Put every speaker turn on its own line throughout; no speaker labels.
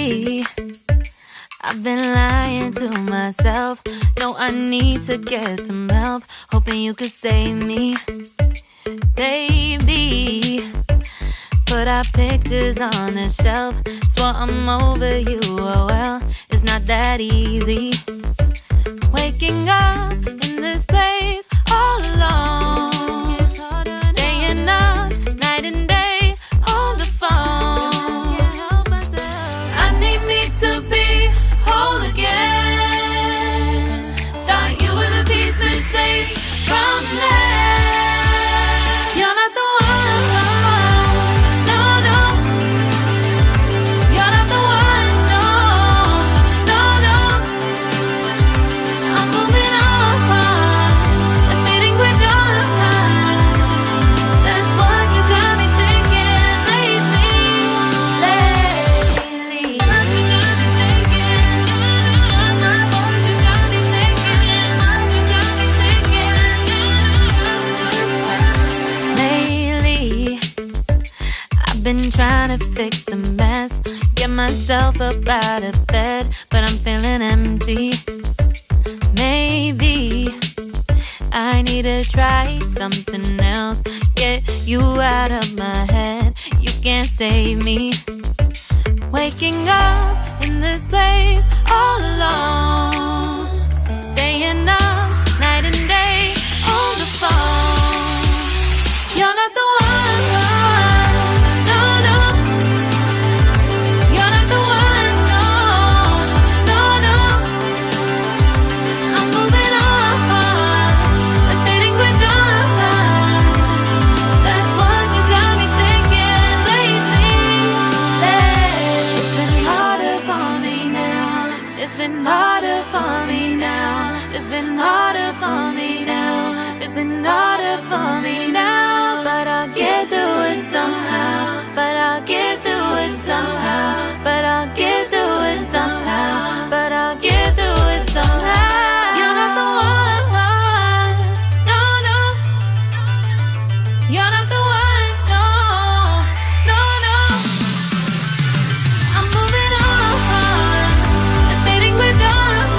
Lately, I've been lying to myself. No, I need to get some help. Hoping you could save me, baby. Put our pictures on the shelf. Swore I'm over you, oh well, it's not that easy. Waking up in this place all alone, staying up night and day on the phone. I need me to be whole again. Thought you were the piece missing from left. You're not the one, no, no. You're not the one, no, no, no. I'm moving on, admitting we're done. That's what you got me thinking lately. What you got me thinking? What you got me thinking? What you got me thinking? Lately, I've been trying to fix the mess, get myself up out of bed, but I'm feeling empty. Maybe I need to try something else, get you out of my head. You can't save me. Waking up in this place all alone, staying up night and day on the phone. You're not the one, no, no. You're not the one, no, no, no. I'm moving on, admitting we're done. That's what you got me thinking lately. It's been harder for me now. It's been harder for me now. It's been harder for me now. It's been harder for me now. But I'll get through it somehow. But I'll get through it somehow. But I'll get through it somehow. But I'll get through it somehow. You're not the one, no, no. You're not the one, no, no, no. I'm moving on, admitting we're done.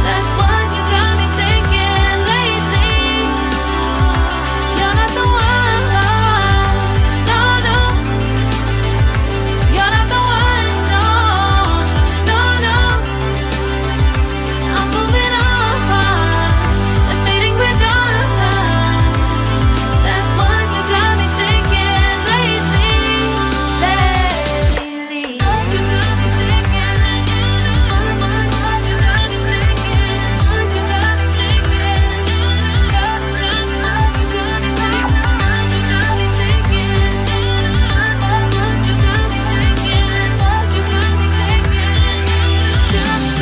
That's what you got me thinking lately. You're not the one, no, no. You're not the one, no, no, no. I'm moving on, admitting we're done. That's what you got me thinking lately. What you got me thinking? What you got me thinking? What you got me thinking? What you got me thinking? What you got me thinking? What you got me thinking? What you got me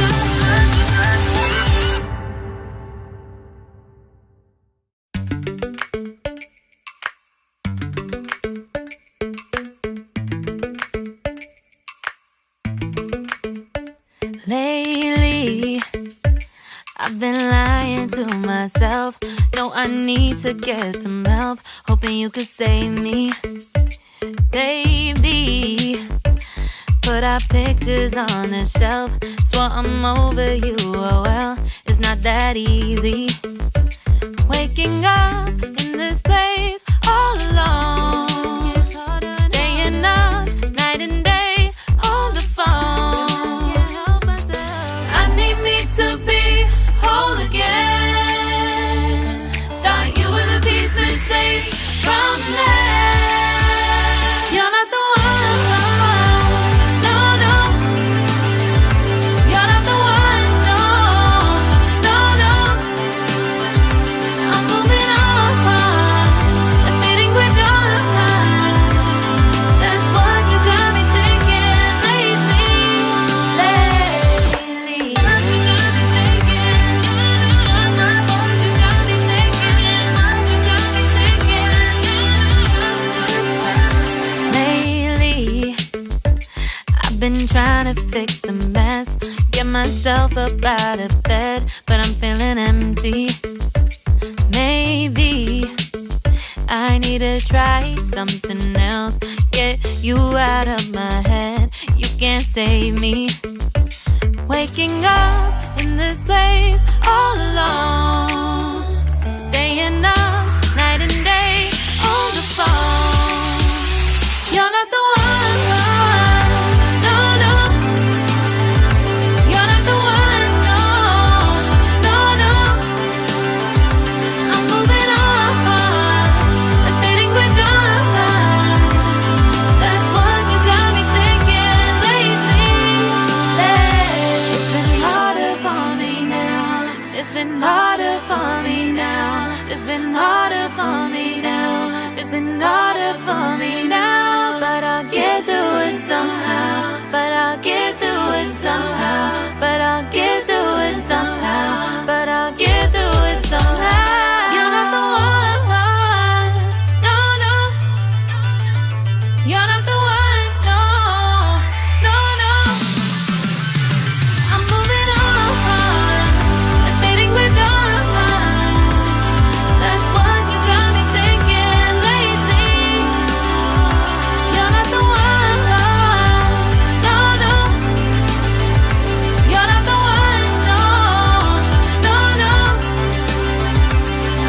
Lately, I've been lying to myself. No, I need to get some help. Hoping you could save me, baby. Put our pictures on the shelf. Swore I'm over you, oh well, it's not that easy. Waking up in this place all alone, staying up night and day on the phone. I need me to be whole again. Thought you were the piece missing from left. You're not the one, no, no. You're not the one, no, no, no. I'm moving on, admitting we're done. That's what you got me thinking lately. What you got me thinking? What you got me thinking? What you got me thinking? Lately, I've been trying to fix the mess, get myself up out of bed, but I'm feeling empty. Maybe I need to try something else, get you out of my head. You save me. Waking up in this place all alone, staying up night and day on the phone. You're not the one, no, no. You're not the one, no, no, no. I'm moving on, I'm fading with done. That's what you got me thinking lately. It's been harder for me now. It's been harder for me now. It's been harder for me now. It's been harder for me now. But I'll get through it somehow. But I'll get through it somehow. But I'll get through it somehow. But I'll get through it somehow. You're not the one, no, no. You're not the one, no, no, no. I'm moving on, I'm fading with done. That's what you got me thinking lately. You're not the one, no, no. You're not the one, no, no, no.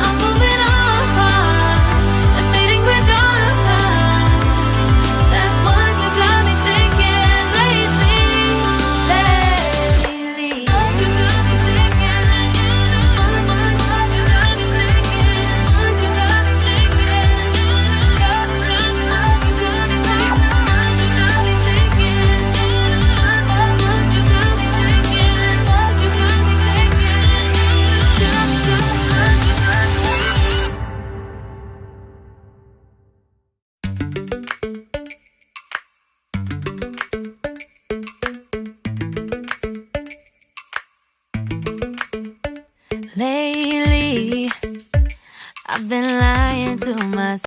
I'm moving on, I'm fading with done. That's what you got me thinking lately. What you got me thinking? What you got me thinking? What you got me thinking? What you got me thinking? What you got me thinking? What you got me thinking? What you got me thinking? Lately, I've been lying to myself.